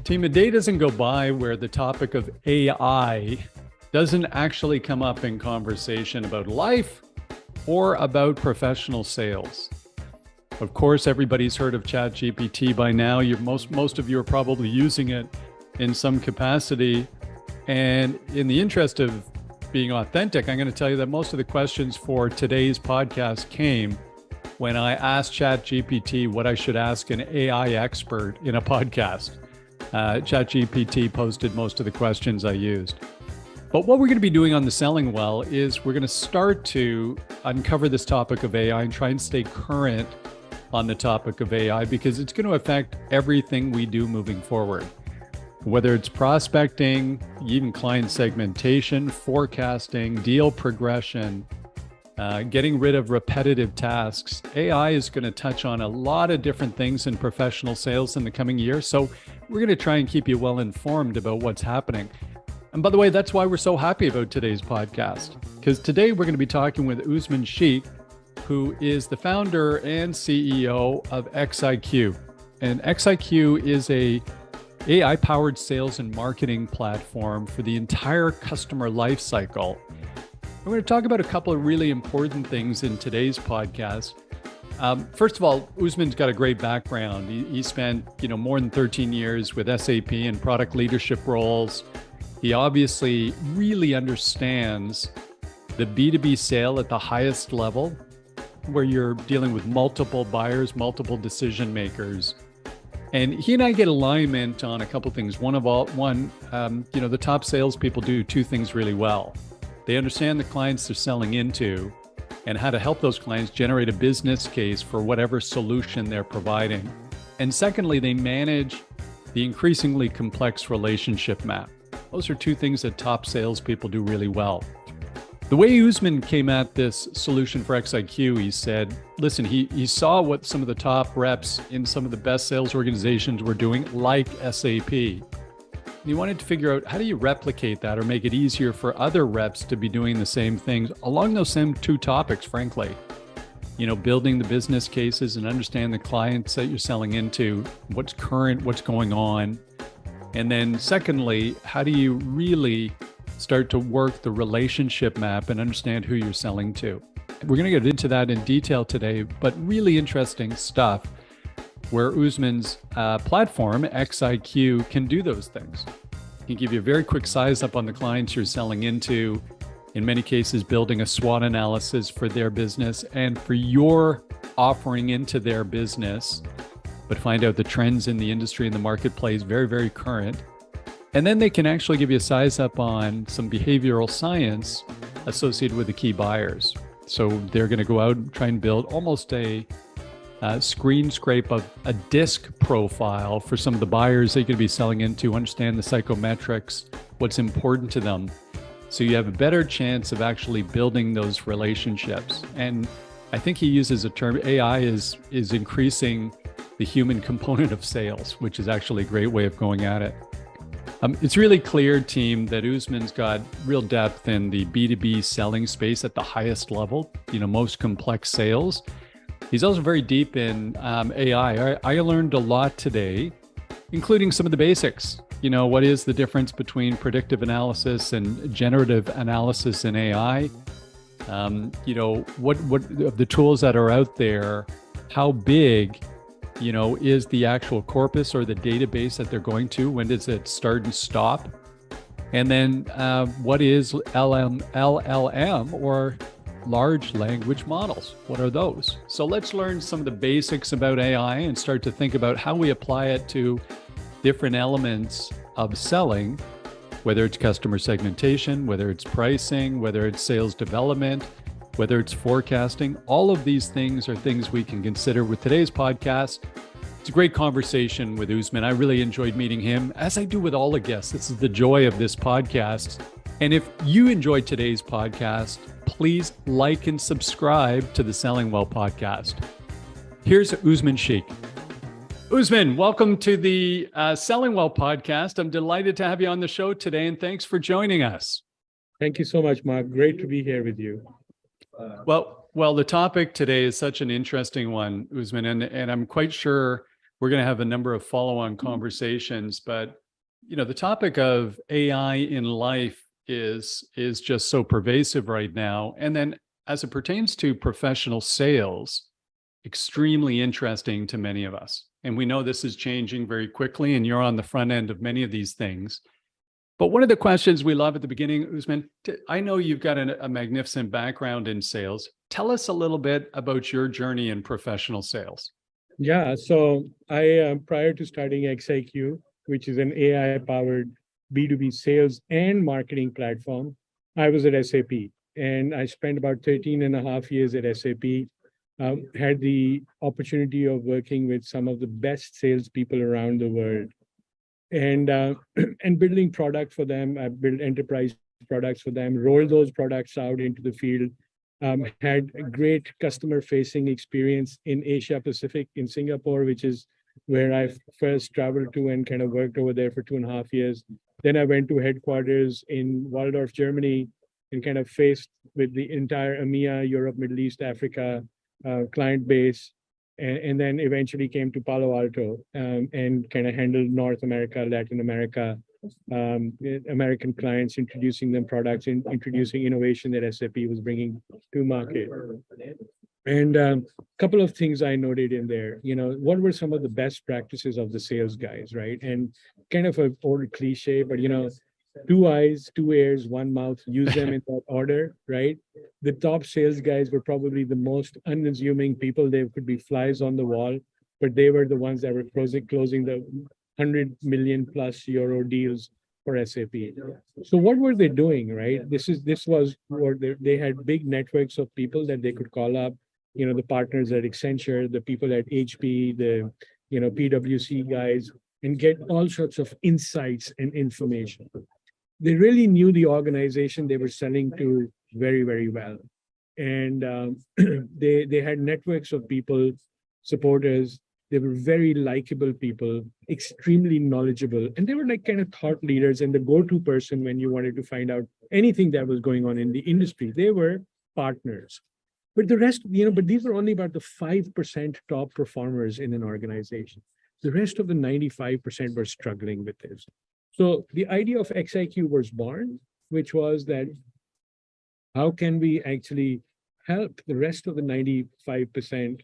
Team, a day doesn't go by where the topic of AI doesn't actually come up in conversation about life or about professional sales. Of course, everybody's heard of ChatGPT by now. Most of you are probably using it in some capacity. And in the interest of being authentic, I'm going to tell you that most of the questions for today's podcast came when I asked ChatGPT what I should ask an AI expert in a podcast. ChatGPT posted most of the questions I used. But what we're going to be doing on the Selling Well is we're going to start to uncover this topic of AI and try and stay current on the topic of AI because it's going to affect everything we do moving forward. Whether it's prospecting, even client segmentation, forecasting, deal progression, getting rid of repetitive tasks, AI is going to touch on a lot of different things in professional sales in the coming year. So we're going to try and keep you well informed about what's happening. And by the way, that's why we're so happy about today's podcast, because today we're going to be talking with Usman Sheikh, who is the founder and CEO of XIQ. And XIQ is a AI-powered sales and marketing platform for the entire customer life cycle. We're going to talk about a couple of really important things in today's podcast. First of all, Usman's got a great background. He spent, more than 13 years with SAP in product leadership roles. He obviously really understands the B2B sale at the highest level, where you're dealing with multiple buyers, multiple decision makers. And he and I get alignment on a couple of things. The top salespeople do two things really well. They understand the clients they're selling into and how to help those clients generate a business case for whatever solution they're providing. And secondly, they manage the increasingly complex relationship map. Those are two things that top salespeople do really well. The way Usman came at this solution for XIQ, he said, listen, he saw what some of the top reps in some of the best sales organizations were doing, like SAP. He wanted to figure out, how do you replicate that or make it easier for other reps to be doing the same things along those same two topics, frankly. Building the business cases and understand the clients that you're selling into, what's current, what's going on. And then secondly, how do you really start to work the relationship map and understand who you're selling to? We're going to get into that in detail today, but really interesting stuff where Usman's platform, XIQ, can do those things. It can give you a very quick size up on the clients you're selling into, in many cases building a SWOT analysis for their business and for your offering into their business, but find out the trends in the industry and the marketplace, very, very current. And then they can actually give you a size up on some behavioral science associated with the key buyers. So they're going to go out and try and build almost a screen scrape of a disc profile for some of the buyers that you're going to be selling into, understand the psychometrics, what's important to them. So you have a better chance of actually building those relationships. And I think he uses a term, AI is increasing the human component of sales, which is actually a great way of going at it. It's really clear, team, that Usman's got real depth in the B2B selling space at the highest level, most complex sales. He's also very deep in AI. I learned a lot today, including some of the basics. What is the difference between predictive analysis and generative analysis in AI? What of the tools that are out there, how big is the actual corpus or the database that they're going to? When does it start and stop? And then what is LLM or large language models? What are those? So let's learn some of the basics about AI and start to think about how we apply it to different elements of selling, whether it's customer segmentation, whether it's pricing, whether it's sales development, whether it's forecasting. All of these things are things we can consider with today's podcast. It's a great conversation with Usman. I really enjoyed meeting him, as I do with all the guests. This is the joy of this podcast. And if you enjoyed today's podcast, please like and subscribe to the Selling Well podcast. Here's Usman Sheikh. Usman, welcome to the Selling Well podcast. I'm delighted to have you on the show today, and thanks for joining us. Thank you so much, Mark. Great to be here with you. Well, the topic today is such an interesting one, Usman, and I'm quite sure We're going to have a number of follow-on conversations, but the topic of AI in life is just so pervasive right now. And then as it pertains to professional sales, extremely interesting to many of us. And we know this is changing very quickly, and you're on the front end of many of these things. But one of the questions we love at the beginning, Usman, I know you've got a magnificent background in sales. Tell us a little bit about your journey in professional sales. Yeah, so I prior to starting XIQ, which is an AI-powered B2B sales and marketing platform, I was at SAP, and I spent about 13 and a half years at SAP. Had the opportunity of working with some of the best salespeople around the world, and and building product for them. I built enterprise products for them, rolled those products out into the field. Had a great customer-facing experience in Asia Pacific, in Singapore, which is where I first traveled to and kind of worked over there for 2.5 years. Then I went to headquarters in Waldorf, Germany, and kind of faced with the entire EMEA, Europe, Middle East, Africa client base, and then eventually came to Palo Alto and kind of handled North America, Latin America, American clients, introducing them products, and introducing innovation that SAP was bringing to market. And a couple of things I noted in there, what were some of the best practices of the sales guys, right? And kind of an old cliche, but 2 eyes, 2 ears, 1 mouth, use them in that order, right? The top sales guys were probably the most unassuming people. They could be flies on the wall, but they were the ones that were closing the 100 million plus euro deals for SAP. So what were they doing, right? This was where they had big networks of people that they could call up, the partners at Accenture, the people at HP, the PwC guys, and get all sorts of insights and information. They really knew the organization they were selling to very, very well. And they had networks of people, supporters. They were very likable people, extremely knowledgeable. And they were like kind of thought leaders and the go-to person when you wanted to find out anything that was going on in the industry. They were partners. But the rest, but these were only about the 5% top performers in an organization. The rest of the 95% were struggling with this. So the idea of XIQ was born, which was that how can we actually help the rest of the 95%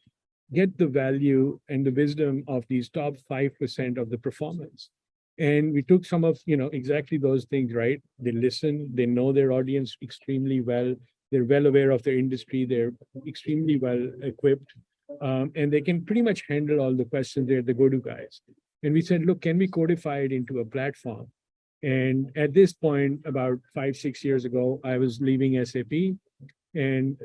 get the value and the wisdom of these top 5% of the performance? And we took some of, exactly those things, right? They listen, they know their audience extremely well. They're well aware of their industry. They're extremely well equipped. And they can pretty much handle all the questions. They're the go-to guys. And we said, look, can we codify it into a platform? And at this point, about 5-6 years ago, I was leaving SAP. And,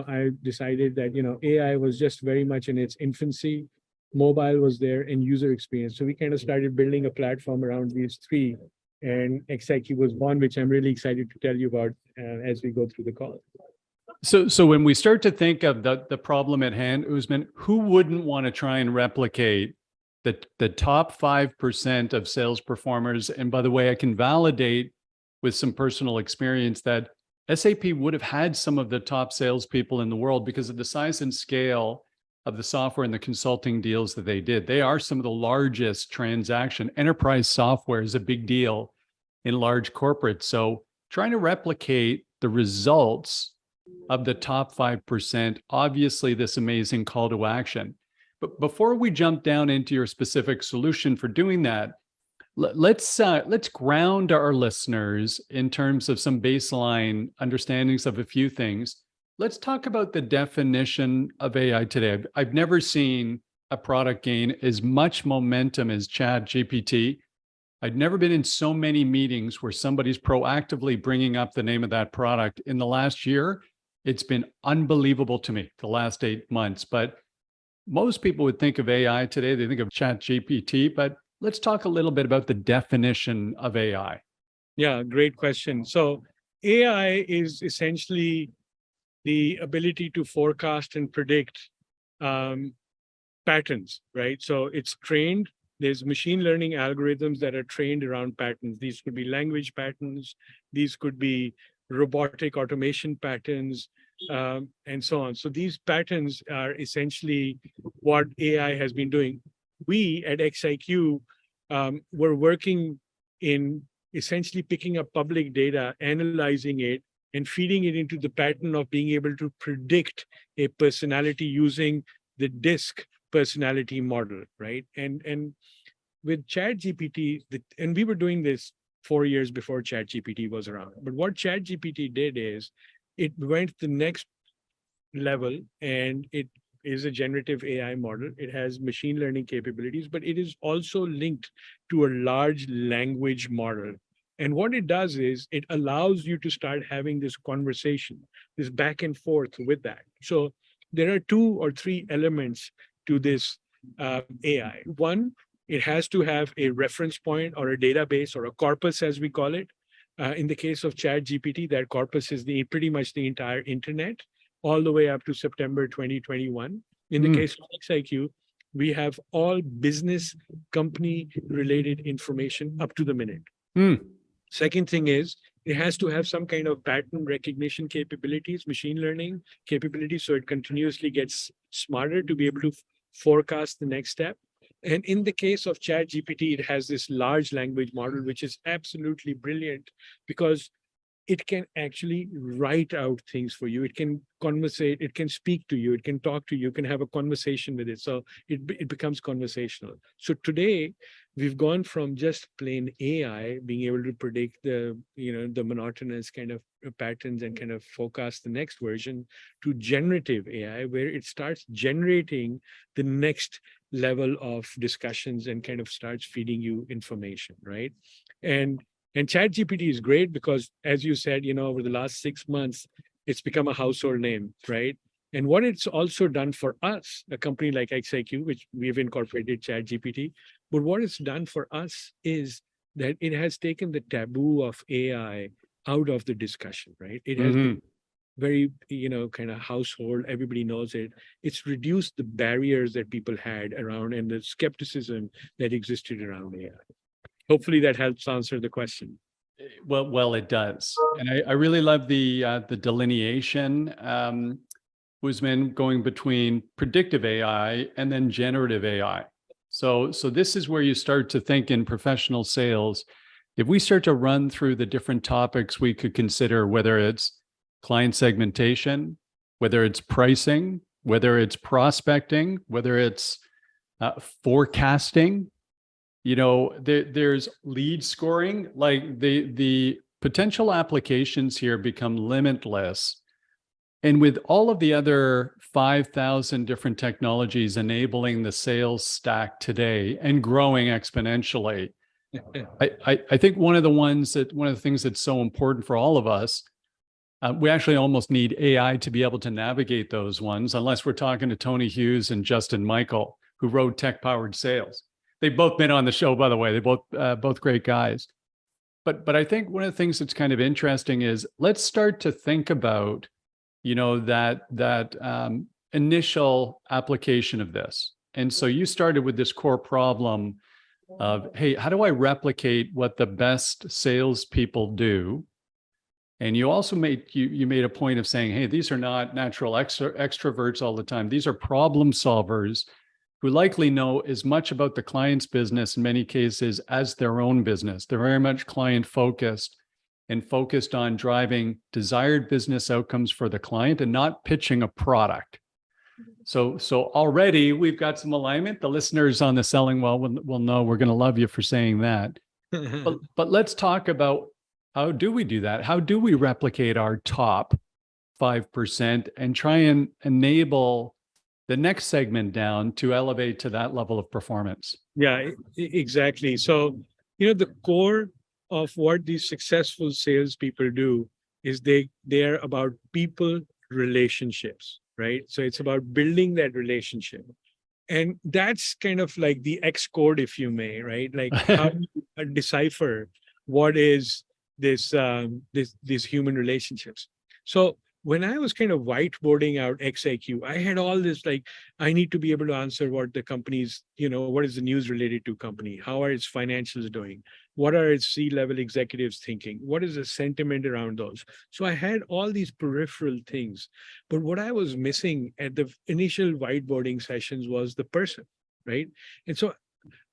I decided that, AI was just very much in its infancy. Mobile was there and user experience. So we kind of started building a platform around these three. And XIQ was one, which I'm really excited to tell you about as we go through the call. So when we start to think of the problem at hand, Usman, who wouldn't want to try and replicate the top 5% of sales performers? And by the way, I can validate with some personal experience that SAP would have had some of the top salespeople in the world because of the size and scale of the software and the consulting deals that they did. They are some of the largest transaction. Enterprise software is a big deal in large corporates. So trying to replicate the results of the top 5%, obviously this amazing call to action. But before we jump down into your specific solution for doing that, let's ground our listeners in terms of some baseline understandings of a few things. Let's talk about the definition of AI today. I've never seen a product gain as much momentum as ChatGPT. I've never been in so many meetings where somebody's proactively bringing up the name of that product. In the last year, it's been unbelievable to me, the last 8 months. But most people would think of AI today, they think of ChatGPT, but let's talk a little bit about the definition of AI. Yeah, great question. So AI is essentially the ability to forecast and predict patterns, right? So it's trained. There's machine learning algorithms that are trained around patterns. These could be language patterns. These could be robotic automation patterns, and so on. So these patterns are essentially what AI has been doing. we at XIQ were working in essentially picking up public data, analyzing it, and feeding it into the pattern of being able to predict a personality using the DISC personality model, right? And with ChatGPT, and we were doing this 4 years before ChatGPT was around. But what ChatGPT did is it went the next level, and it is a generative AI model. It has machine learning capabilities, but it is also linked to a large language model. And what it does is it allows you to start having this conversation, this back and forth with that. So there are 2 or 3 elements to this AI. One, it has to have a reference point or a database or a corpus, as we call it. In the case of ChatGPT, that corpus is pretty much the entire internet, all the way up to September 2021. In the case of XIQ, we have all business company related information up to the minute. Second thing is, it has to have some kind of pattern recognition capabilities, machine learning capabilities, so it continuously gets smarter to be able to forecast the next step. And in the case of ChatGPT, it has this large language model, which is absolutely brilliant because it can actually write out things for you. It can conversate, it can speak to you, it can talk to you, can have a conversation with it. So it becomes conversational. So today we've gone from just plain AI being able to predict the monotonous kind of patterns and kind of forecast the next version to generative AI, where it starts generating the next level of discussions and kind of starts feeding you information, right? And ChatGPT is great because, as you said, over the last 6 months, it's become a household name, right? And what it's also done for us, a company like XIQ, which we've incorporated ChatGPT, but what it's done for us is that it has taken the taboo of AI out of the discussion, right? It has been very, kind of household. Everybody knows it. It's reduced the barriers that people had around and the skepticism that existed around AI. Hopefully that helps answer the question. Well, it does. And I really love the delineation, Usman, going between predictive AI and then generative AI. So this is where you start to think in professional sales. If we start to run through the different topics we could consider, whether it's client segmentation, whether it's pricing, whether it's prospecting, whether it's forecasting, there's lead scoring, like the potential applications here become limitless. And with all of the other 5,000 different technologies enabling the sales stack today and growing exponentially, I think one of the things that's so important for all of us, we actually almost need AI to be able to navigate those ones, unless we're talking to Tony Hughes and Justin Michael, who wrote Tech Powered Sales. They've both been on the show, by the way. They're both great guys. But I think one of the things that's kind of interesting is let's start to think about, that initial application of this. And so you started with this core problem of, hey, how do I replicate what the best salespeople do? And you also made a point of saying, hey, these are not natural extroverts all the time. These are problem solvers who likely know as much about the client's business in many cases as their own business. They're very much client focused and focused on driving desired business outcomes for the client and not pitching a product. So already we've got some alignment. The listeners on the Selling Well will know we're going to love you for saying that. But let's talk about, how do we do that? How do we replicate our top 5% and try and enable the next segment down to elevate to that level of performance? Yeah, exactly. So, the core of what these successful salespeople do is they're about people relationships, right? So it's about building that relationship. And that's kind of like the X code, if you may, right? Like how do you decipher what is these human relationships. So when I was kind of whiteboarding out XIQ, I had all this, like, I need to be able to answer what the company's, what is the news related to company? How are its financials doing? What are its C-level executives thinking? What is the sentiment around those? So I had all these peripheral things, but what I was missing at the initial whiteboarding sessions was the person, right? And so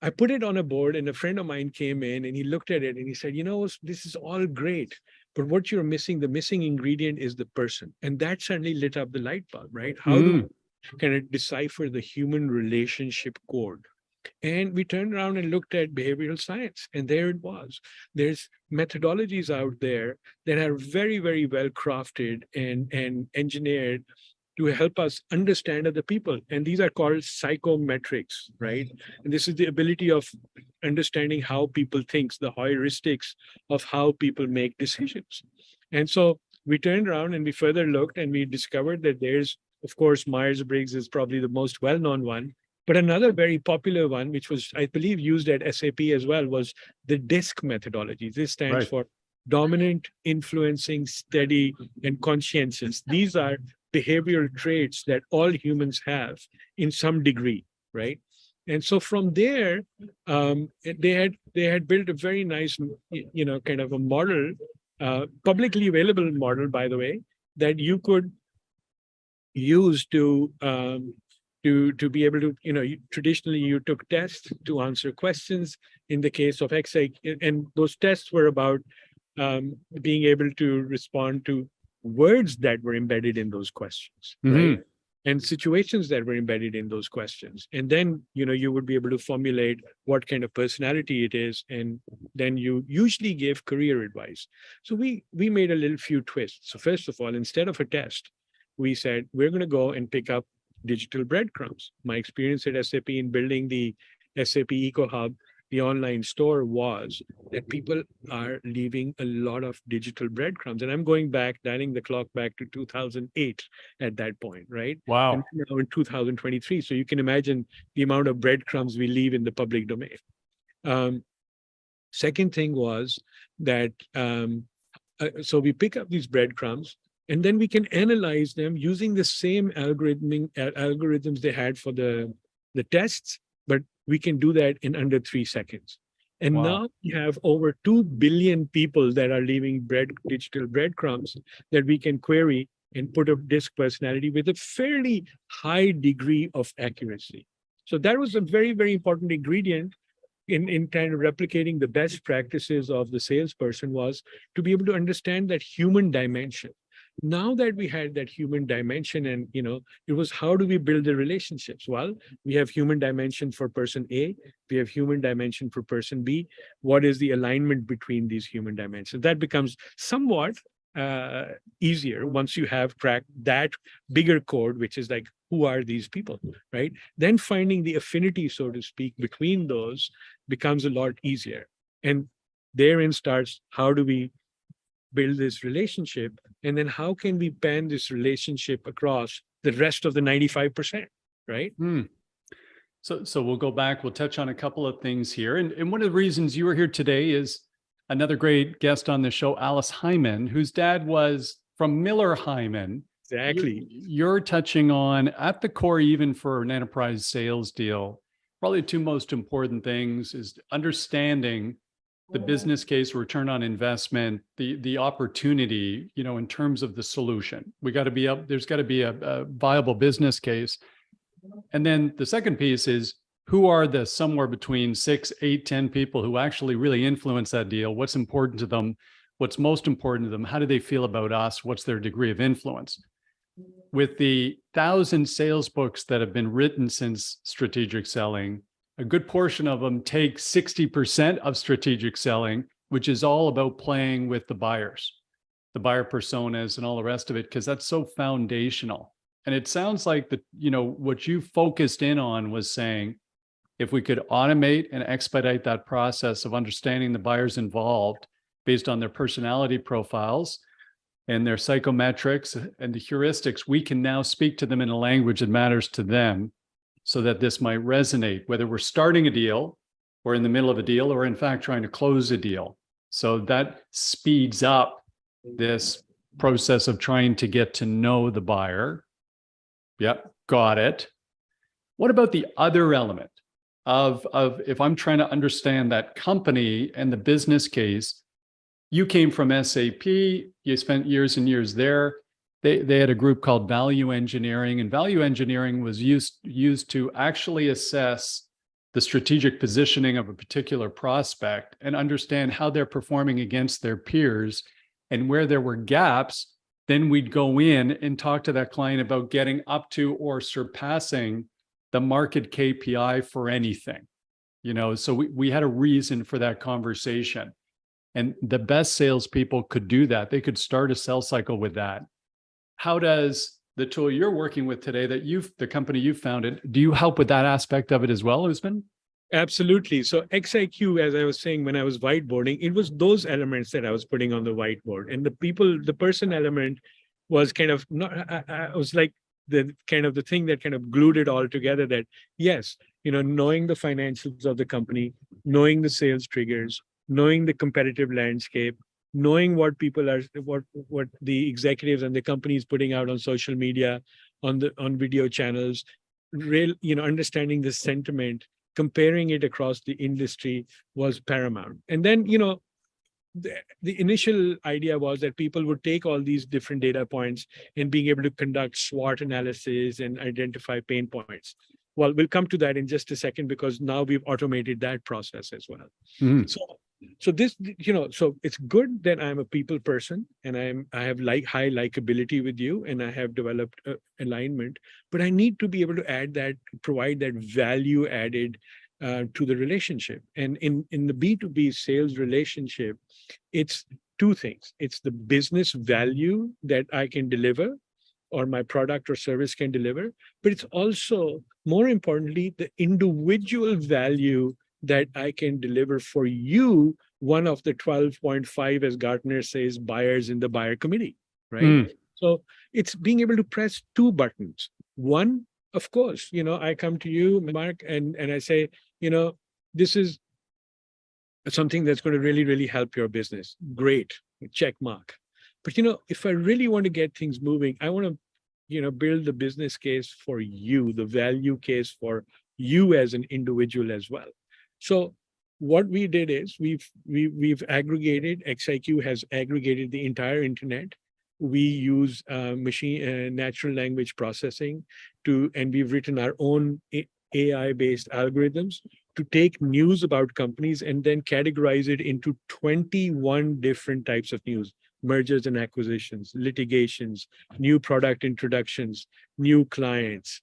I put it on a board, and a friend of mine came in and he looked at it and he said, this is all great, but what you're missing, the missing ingredient is the person. And that suddenly lit up the light bulb, right? How do Mm, can it decipher the human relationship code? And we turned around and looked at behavioral science, and there it was. There's methodologies out there that are very, very well crafted and engineered to help us understand other people. And these are called psychometrics, right? And this is the ability of understanding how people think, the heuristics of how people make decisions. And so we turned around and we further looked, and we discovered that there's, of course, Myers-Briggs is probably the most well-known one. But another very popular one, which was, I believe, used at SAP as well, was the DISC methodology. This stands right. for dominant, influencing, steady, and conscientious. These are behavioral traits that all humans have in some degree, right? And so from there, they had built a very nice, kind of a model, publicly available model, by the way, that you could use to be able to, traditionally you took tests to answer questions. In the case of XI, and those tests were about being able to respond to words that were embedded in those questions, right? And situations that were embedded in those questions. And then, you would be able to formulate what kind of personality it is. And then you usually give career advice. So we made a little few twists. So first of all, instead of a test, we said, we're going to go and pick up digital breadcrumbs. My experience at SAP in building the SAP EcoHub, the online store, was that people are leaving a lot of digital breadcrumbs. And I'm going back, dialing the clock back to 2008 at that point, right? Wow. And now in 2023. So you can imagine the amount of breadcrumbs we leave in the public domain. Second thing was that, so we pick up these breadcrumbs, and then we can analyze them using the same algorithms they had for the tests, but we can do that in under 3 seconds. And now we have over 2 billion people that are leaving digital breadcrumbs that we can query and put a DISC personality with a fairly high degree of accuracy. So that was a very, very important ingredient in kind of replicating the best practices of the salesperson, was to be able to understand that human dimension. Now that we had that human dimension, and it was, how do we build the relationships? Well, we have human dimension for person A, we have human dimension for person B. What is the alignment between these human dimensions? That becomes somewhat easier once you have cracked that bigger code, which is like, who are these people, right? Then finding the affinity, so to speak, between those becomes a lot easier. And therein starts, how do we build this relationship, and then how can we pan this relationship across the rest of the 95%, right? So we'll go back, we'll touch on a couple of things here. And one of the reasons you are here today is another great guest on the show, Alice Hyman, whose dad was from Miller Hyman. Exactly. You're touching on, at the core, even for an enterprise sales deal, probably the two most important things is understanding the business case, return on investment, the opportunity, in terms of the solution. There's got to be a viable business case. And then the second piece is, who are the somewhere between 6, 8, 10 people who actually really influence that deal? What's important to them? What's most important to them? How do they feel about us? What's their degree of influence? With the 1,000 sales books that have been written since strategic selling, a good portion of them take 60% of strategic selling, which is all about playing with the buyers, the buyer personas and all the rest of it, because that's so foundational. And it sounds like what you focused in on was saying, if we could automate and expedite that process of understanding the buyers involved based on their personality profiles and their psychometrics and the heuristics, we can now speak to them in a language that matters to them, so that this might resonate, whether we're starting a deal or in the middle of a deal, or in fact trying to close a deal. So that speeds up this process of trying to get to know the buyer. Yep, got it. What about the other element of if I'm trying to understand that company and the business case? You came from SAP, you spent years and years there. They had a group called value engineering, and value engineering was used to actually assess the strategic positioning of a particular prospect and understand how they're performing against their peers and where there were gaps, then we'd go in and talk to that client about getting up to or surpassing the market KPI for anything. So we had a reason for that conversation. And the best salespeople could do that. They could start a sales cycle with that. How does the tool you're working with today, the company you founded, do you help with that aspect of it as well, Usman? Absolutely. So XIQ, as I was saying, when I was whiteboarding, it was those elements that I was putting on the whiteboard. And the person element was kind of not, I was like the thing that kind of glued it all together, that yes, knowing the financials of the company, knowing the sales triggers, knowing the competitive landscape, knowing what people are, what the executives and the companies putting out on social media, on video channels, understanding the sentiment, comparing it across the industry was paramount. And then, the initial idea was that people would take all these different data points and being able to conduct SWOT analysis and identify pain points. Well, we'll come to that in just a second, because now we've automated that process as well. Mm. So this, so it's good that I'm a people person and I have high likability with you, and I have developed alignment, but I need to be able to provide that value added to the relationship. And in the B2B sales relationship, it's two things. It's the business value that I can deliver, or my product or service can deliver, but it's also, more importantly, the individual value that I can deliver for you, one of the 12.5, as Gartner says, buyers in the buyer committee, right? Mm. So it's being able to press two buttons. One, of course, I come to you, Mark, and I say, this is something that's going to really, really help your business. Great, check mark. But, if I really want to get things moving, I want to, build the business case for you, the value case for you as an individual as well. So what we did is we've aggregated, XIQ has aggregated the entire internet. We use natural language processing and we've written our own AI-based algorithms to take news about companies and then categorize it into 21 different types of news: mergers and acquisitions, litigations, new product introductions, new clients,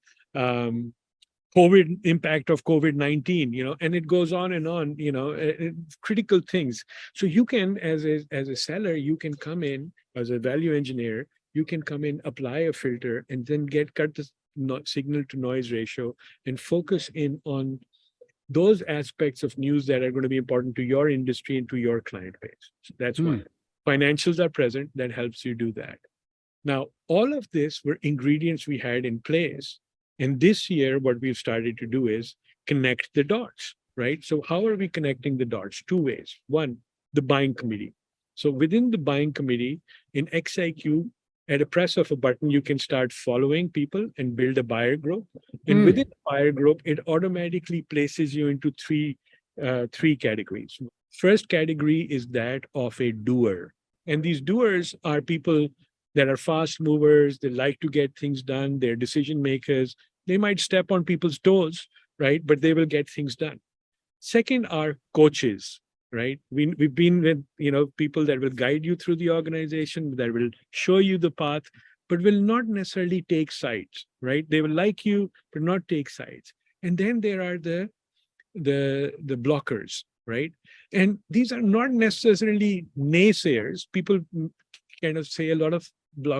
impact of COVID-19, and it goes on and on, critical things. So you can, as a seller, you can come in as a value engineer, you can come in, apply a filter, and then cut the signal to noise ratio and focus in on those aspects of news that are going to be important to your industry and to your client base. So that's why financials are present. That helps you do that. Now, all of this were ingredients we had in place. And this year, what we've started to do is connect the dots, right? So how are we connecting the dots? Two ways. One, the buying committee. So within the buying committee in XIQ, at a press of a button, you can start following people and build a buyer group. And within the buyer group, it automatically places you into three categories. First category is that of a doer. And these doers are people that are fast movers. They like to get things done. They're decision makers. They might step on people's toes, right? But they will get things done. Second are coaches, right? We've been with, people that will guide you through the organization, that will show you the path, but will not necessarily take sides, right? They will like you, but not take sides. And then there are the blockers, right? And these are not necessarily naysayers. People kind of say a lot of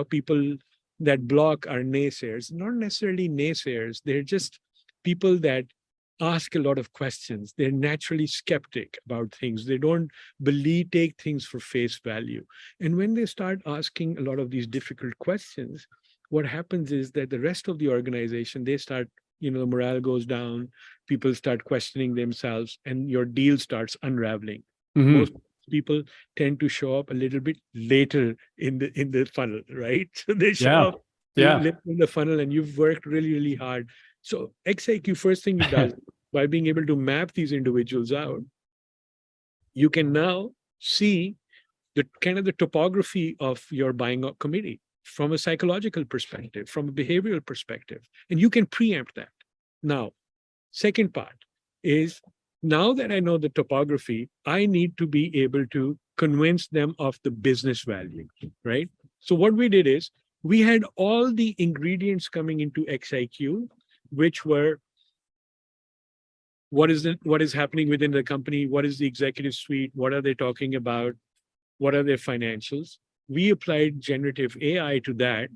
people that block are naysayers. Not necessarily naysayers. They're just people that ask a lot of questions. They're naturally skeptic about things. They don't take things for face value. And when they start asking a lot of these difficult questions, what happens is that the rest of the organization, they start, the morale goes down, people start questioning themselves, and your deal starts unraveling. Mm-hmm. Most people tend to show up a little bit later in the funnel, right? So they show up in the funnel, and you've worked really, really hard. So XIQ, first thing it does, by being able to map these individuals out, you can now see the kind of the topography of your buying committee from a psychological perspective, from a behavioral perspective, and you can preempt that. Now, second part, is now that I know the topography, I need to be able to convince them of the business value, right? So what we did is we had all the ingredients coming into XIQ, which were what is happening within the company, what is the executive suite, what are they talking about, what are their financials. We applied generative AI to that,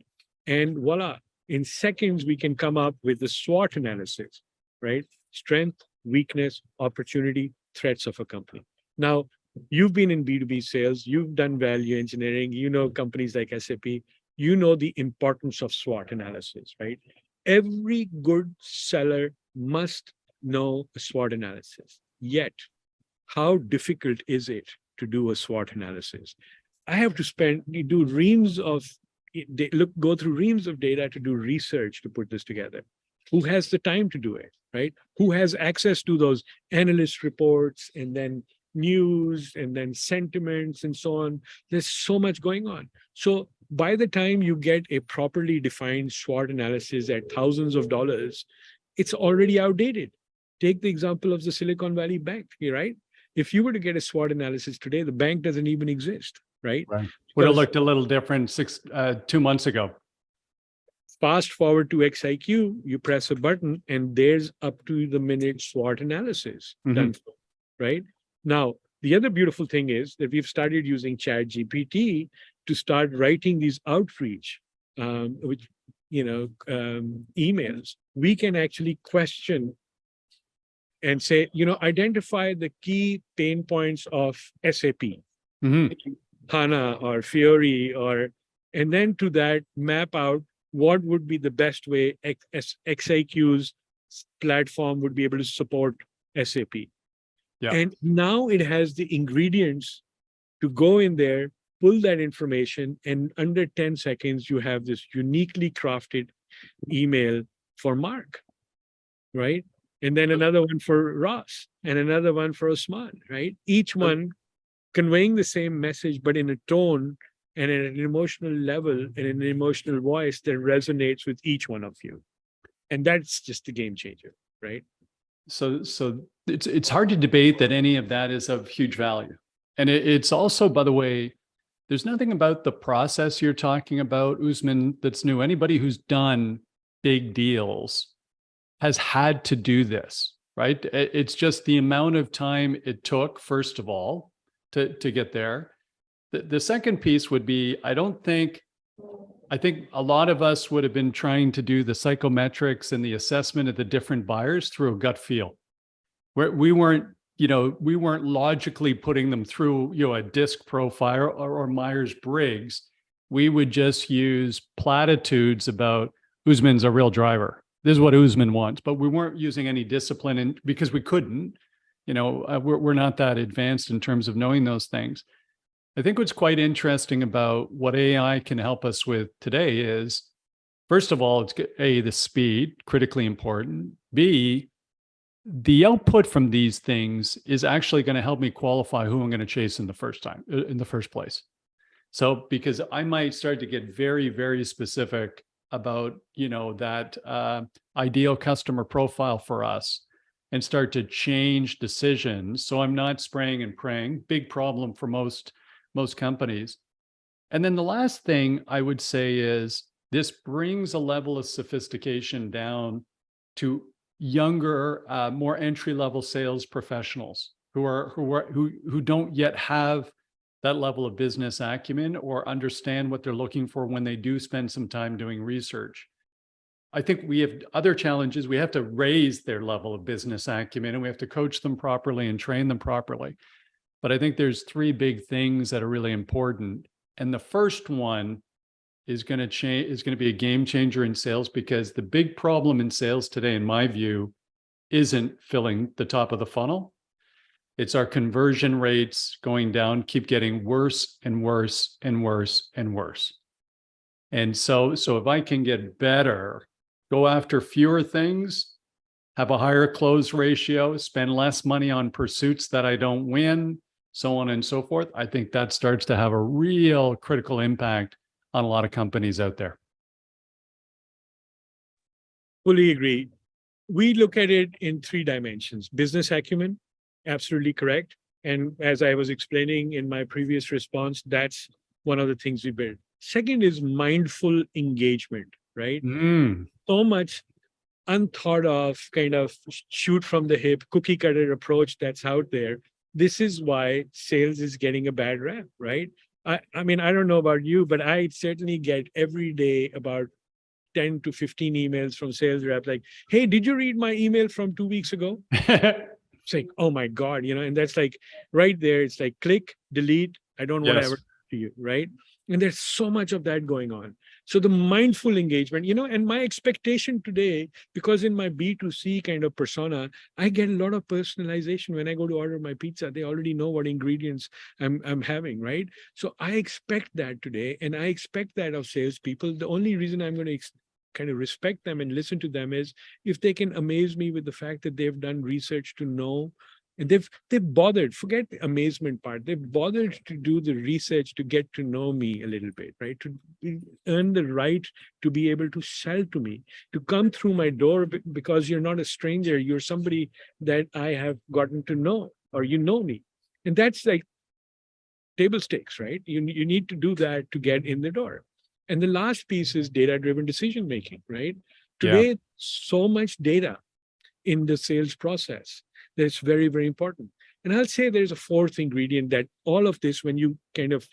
and voila, in seconds we can come up with the SWOT analysis, right? Strength, weakness, opportunity, threats of a company. Now, you've been in B2B sales, you've done value engineering, you know companies like SAP, you know the importance of SWOT analysis, right? Every good seller must know a SWOT analysis. Yet, how difficult is it to do a SWOT analysis? I have to do reams of go through reams of data to do research to put this together. Who has the time to do it, right? Who has access to those analyst reports and then news and then sentiments and so on? There's so much going on. So by the time you get a properly defined SWOT analysis at thousands of dollars, it's already outdated. Take the example of the Silicon Valley Bank, right? If you were to get a SWOT analysis today, the bank doesn't even exist, right? Right. Would have looked a little different 2 months ago. Fast forward to XIQ, you press a button and there's up to the minute SWOT analysis done, right? Now, the other beautiful thing is that we've started using ChatGPT to start writing these outreach, emails. We can actually question and say, identify the key pain points of SAP, HANA or Fiori, and then to that map out what would be the best way XIQ's platform would be able to support SAP. Yeah. And now it has the ingredients to go in there, pull that information, and under 10 seconds, you have this uniquely crafted email for Mark, right? And then another one for Ross, and another one for Usman, right? Each one conveying the same message, but in a tone and at an emotional level and an emotional voice that resonates with each one of you. And that's just a game changer, right? So it's hard to debate that any of that is of huge value. And it's also, by the way, there's nothing about the process you're talking about, Usman, that's new. Anybody who's done big deals has had to do this, right? It's just the amount of time it took, first of all, to get there. The second piece would be, I think a lot of us would have been trying to do the psychometrics and the assessment of the different buyers through a gut feel, where we weren't logically putting them through, a DISC profile or Myers-Briggs. We would just use platitudes about Usman's a real driver. This is what Usman wants, but we weren't using any discipline because we couldn't. We're not that advanced in terms of knowing those things. I think what's quite interesting about what AI can help us with today is, first of all, it's A, the speed, critically important. B, the output from these things is actually going to help me qualify who I'm going to chase in the first place. So, because I might start to get very, very specific about, that ideal customer profile for us and start to change decisions. So I'm not spraying and praying, big problem for most companies. And then the last thing I would say is this brings a level of sophistication down to younger, more entry-level sales professionals who don't yet have that level of business acumen or understand what they're looking for when they do spend some time doing research. I think we have other challenges. We have to raise their level of business acumen, and we have to coach them properly and train them properly. But I think there's three big things that are really important. And the first one is going to be a game changer in sales, because the big problem in sales today, in my view, isn't filling the top of the funnel. It's our conversion rates going down, keep getting worse and worse and worse and worse. And so if I can get better, go after fewer things, have a higher close ratio, spend less money on pursuits that I don't win, so on and so forth, I think that starts to have a real critical impact on a lot of companies out there. Fully agree. We look at it in three dimensions. Business acumen, absolutely correct. And as I was explaining in my previous response, that's one of the things we build. Second is mindful engagement, right? Mm, So much unthought of kind of shoot from the hip, cookie cutter approach that's out there. This is why sales is getting a bad rap, right? I mean, I don't know about you, but I certainly get every day about 10 to 15 emails from sales rep like, hey, did you read my email from 2 weeks ago? It's like, oh my God, and that's like right there. It's like click, delete. I don't want to yes. ever to you, right? And there's so much of that going on. So the mindful engagement, and my expectation today, because in my B2C kind of persona, I get a lot of personalization when I go to order my pizza. They already know what ingredients I'm having, right? So I expect that today, and I expect that of salespeople. The only reason I'm going to kind of respect them and listen to them is if they can amaze me with the fact that they've done research to know, and they've bothered, forget the amazement part, they've bothered to do the research to get to know me a little bit, right? Earn the right to be able to sell to me, to come through my door, because you're not a stranger, you're somebody that I have gotten to know, or you know me. And that's like table stakes, right? You need to do that to get in the door. And the last piece is data-driven decision making, right? Yeah. Today, so much data in the sales process that's very, very important. And I'll say there's a fourth ingredient that all of this, when you kind of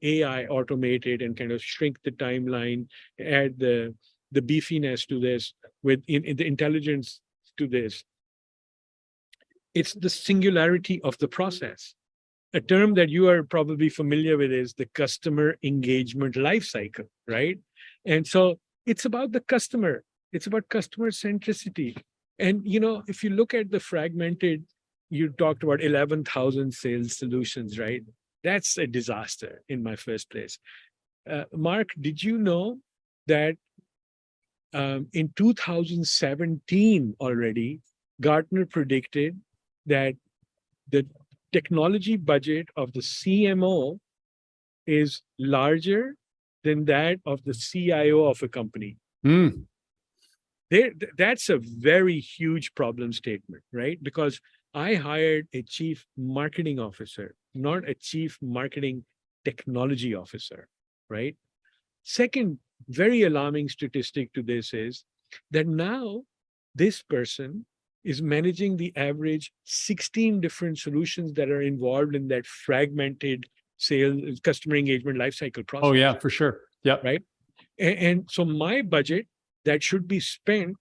AI automate it and kind of shrink the timeline, add the beefiness to this, with in the intelligence to this, it's the singularity of the process. A term that you are probably familiar with is the customer engagement lifecycle, right? And so it's about the customer. It's about customer centricity. And if you look at the fragmented, you talked about 11,000 sales solutions, right? That's a disaster in my first place. Mark, did you know that in 2017 already, Gartner predicted that the technology budget of the CMO is larger than that of the CIO of a company? Mm, That's a very huge problem statement, right? Because I hired a chief marketing officer, not a chief marketing technology officer, right? Second, very alarming statistic to this is that now this person is managing the average 16 different solutions that are involved in that fragmented sales customer engagement lifecycle oh, process, yeah, for sure. Yep. right? And so my budget that should be spent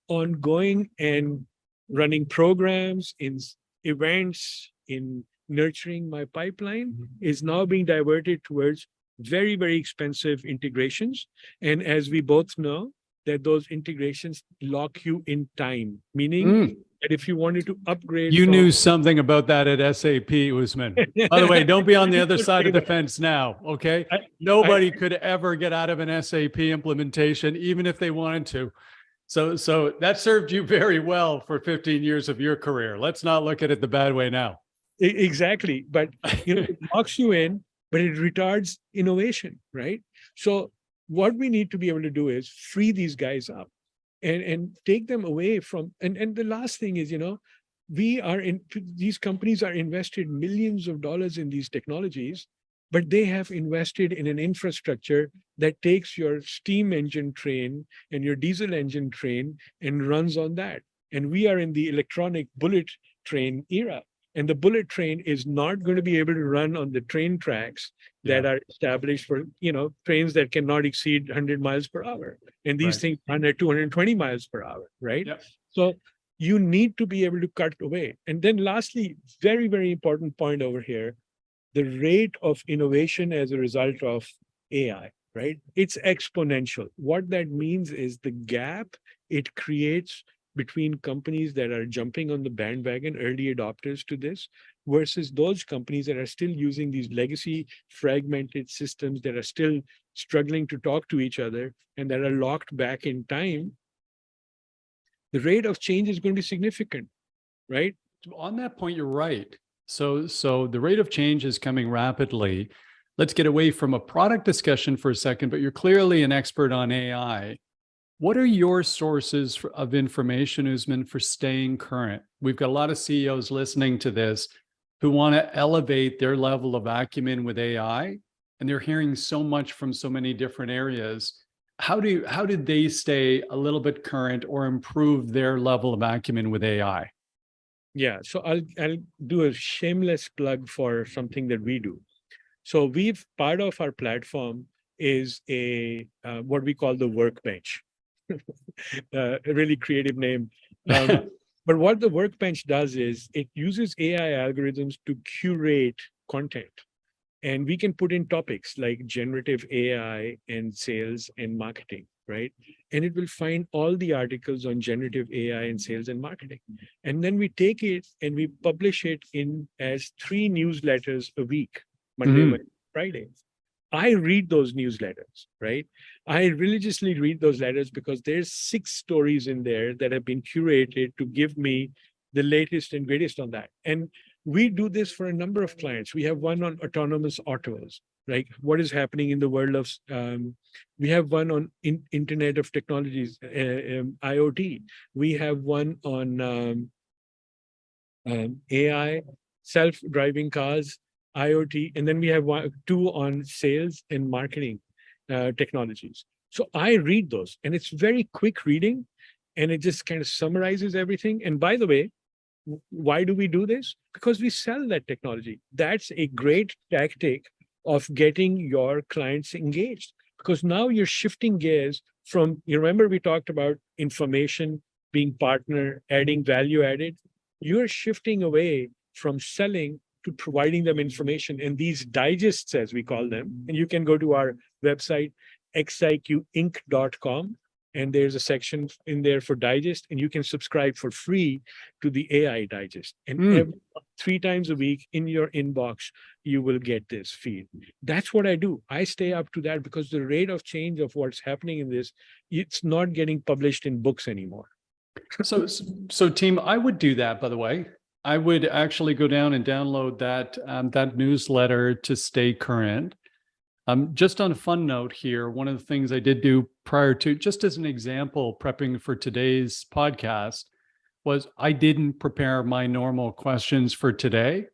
on going and running programs, in events, in nurturing my pipeline is now being diverted towards very, very expensive integrations. And as we both know, that those integrations lock you in time, meaning Mm. that if you wanted to upgrade You from knew something about that at SAP, Usman. By the way, don't be on the other side of the fence now, okay? I, Nobody could ever get out of an SAP implementation, even if they wanted to. So that served you very well for 15 years of your career. Let's not look at it the bad way now. Exactly. But it locks you in, but it retards innovation, right? So what we need to be able to do is free these guys up and take them away from, and the last thing is, we are in, these companies are invested millions of dollars in these technologies, but they have invested in an infrastructure that takes your steam engine train and your diesel engine train and runs on that. And we are in the electronic bullet train era. And the bullet train is not going to be able to run on the train tracks that Yeah. are established for, trains that cannot exceed 100 miles per hour. And these Right. things run at 220 miles per hour, right? Yep. So you need to be able to cut away. And then lastly, very, very important point over here, the rate of innovation as a result of AI, right? It's exponential. What that means is the gap it creates between companies that are jumping on the bandwagon, early adopters to this, versus those companies that are still using these legacy fragmented systems that are still struggling to talk to each other and that are locked back in time. The rate of change is going to be significant, right? On that point, you're right. So the rate of change is coming rapidly. Let's get away from a product discussion for a second, but you're clearly an expert on AI. What are your sources of information, Usman, for staying current? We've got a lot of CEOs listening to this who want to elevate their level of acumen with AI, and they're hearing so much from so many different areas. How did they stay a little bit current or improve their level of acumen with AI? Yeah, so I'll do a shameless plug for something that we do. So we've part of our platform is a what we call the workbench. A really creative name. But what the workbench does is it uses AI algorithms to curate content. And we can put in topics like generative AI and sales and marketing, right? And it will find all the articles on generative AI and sales and marketing. And then we take it and we publish it in as 3 newsletters a week, Monday, Mhm. Wednesday, Friday. I read those newsletters, right? I religiously read those letters because there's 6 stories in there that have been curated to give me the latest and greatest on that. And we do this for a number of clients. We have one on autonomous autos, right? What is happening in the world of, we have one on Internet of Technologies, IoT. We have one on AI, self-driving cars, IoT, and then we have 2 on sales and marketing technologies. So I read those, and it's very quick reading, and it just kind of summarizes everything. And by the way, why do we do this? Because we sell that technology. That's a great tactic of getting your clients engaged. Because now you're shifting gears from, you remember we talked about information being partner, adding value added. You're shifting away from selling to providing them information. And these digests, as we call them, and you can go to our website, xiqinc.com, and there's a section in there for digest, and you can subscribe for free to the AI digest. And Mm. 3 times a week in your inbox, you will get this feed. That's what I do. I stay up to that because the rate of change of what's happening in this, it's not getting published in books anymore. So team, I would do that, by the way. I would actually go down and download that newsletter to stay current. Just on a fun note here, one of the things I did do prior to, just as an example, prepping for today's podcast, was I didn't prepare my normal questions for today.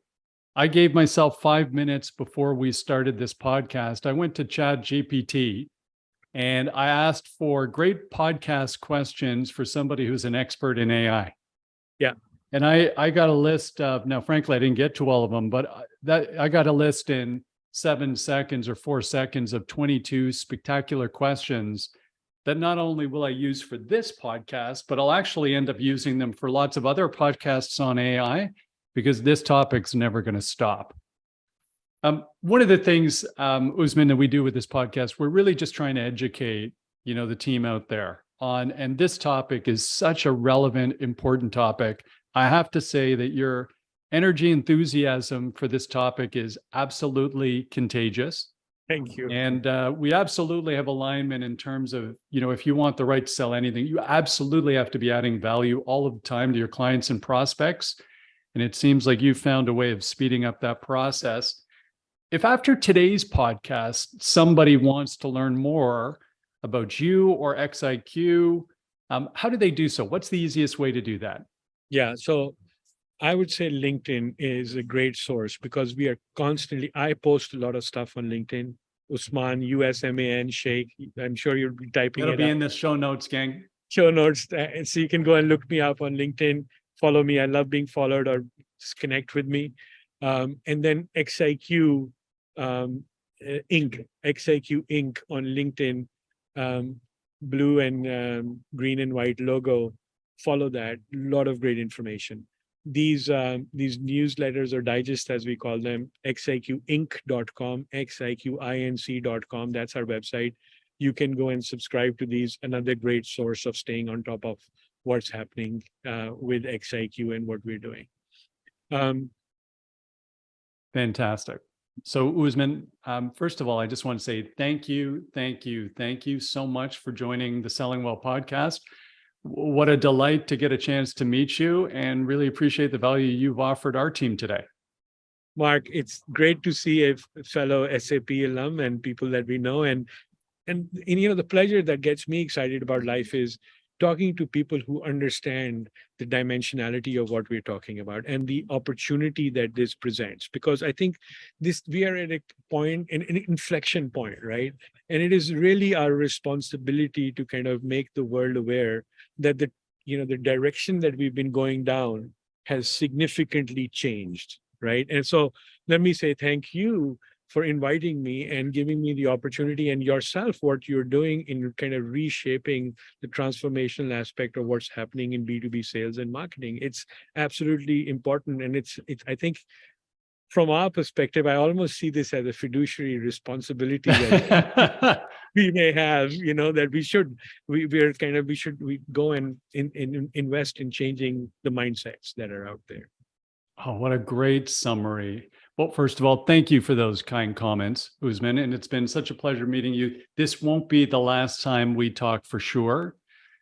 I gave myself 5 minutes before we started this podcast. I went to Chat GPT and I asked for great podcast questions for somebody who's an expert in AI. Yeah. And I got a list of, now, frankly, I didn't get to all of them, but I got a list in 7 seconds or 4 seconds of 22 spectacular questions that not only will I use for this podcast, but I'll actually end up using them for lots of other podcasts on AI because this topic's never going to stop. One of the things, Usman, that we do with this podcast, we're really just trying to educate, the team out there on, and this topic is such a relevant, important topic. I have to say that your energy enthusiasm for this topic is absolutely contagious. Thank you. And we absolutely have alignment in terms of, if you want the right to sell anything, you absolutely have to be adding value all of the time to your clients and prospects. And it seems like you found a way of speeding up that process. If after today's podcast, somebody wants to learn more about you or XIQ, how do they do so? What's the easiest way to do that? Yeah. So I would say LinkedIn is a great source because we are constantly, I post a lot of stuff on LinkedIn. Usman, USMAN, Sheikh. I'm sure you'll be typing It'll it be up. in the show notes, gang. Show notes. So you can go and look me up on LinkedIn, follow me. I love being followed, or just connect with me. And then XIQ Inc., XIQ Inc. on LinkedIn, blue and green and white logo. Follow that. A lot of great information. These newsletters or digests, as we call them, xiqinc.com, xiqinc.com. That's our website. You can go and subscribe to these. Another great source of staying on top of what's happening with XIQ and what we're doing. Fantastic. So Usman, first of all, I just want to say thank you so much for joining the Selling Well podcast. What a delight to get a chance to meet you and really appreciate the value you've offered our team today. Mark, it's great to see a fellow SAP alum and people that we know. And the pleasure that gets me excited about life is talking to people who understand the dimensionality of what we're talking about and the opportunity that this presents. Because I think we are at a point, an inflection point, right? And it is really our responsibility to kind of make the world aware that the direction that we've been going down has significantly changed, right? And so let me say thank you for inviting me and giving me the opportunity, and yourself, what you're doing in kind of reshaping the transformational aspect of what's happening in B2B sales and marketing. It's absolutely important. And it's I think from our perspective, I almost see this as a fiduciary responsibility that we may have, that we go and invest in changing the mindsets that are out there. Oh, what a great summary. Well, first of all, thank you for those kind comments, Usman. And it's been such a pleasure meeting you. This won't be the last time we talk for sure.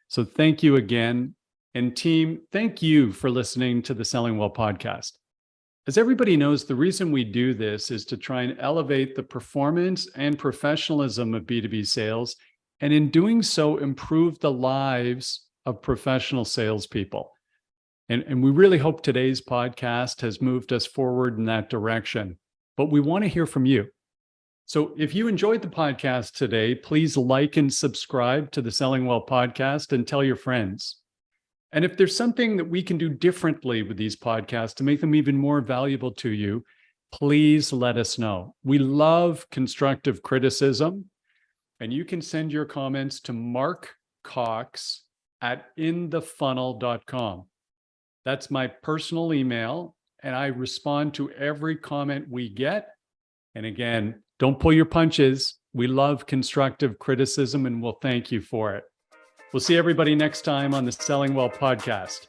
So thank you again. And team, thank you for listening to the Selling Well podcast. As everybody knows, the reason we do this is to try and elevate the performance and professionalism of B2B sales, and in doing so, improve the lives of professional salespeople. And we really hope today's podcast has moved us forward in that direction. But we want to hear from you. So if you enjoyed the podcast today, please like and subscribe to the Selling Well podcast and tell your friends. And if there's something that we can do differently with these podcasts to make them even more valuable to you, please let us know. We love constructive criticism, and you can send your comments to markcox@inthefunnel.com. That's my personal email, and I respond to every comment we get. And again, don't pull your punches. We love constructive criticism, and we'll thank you for it. We'll see everybody next time on the Selling Well podcast.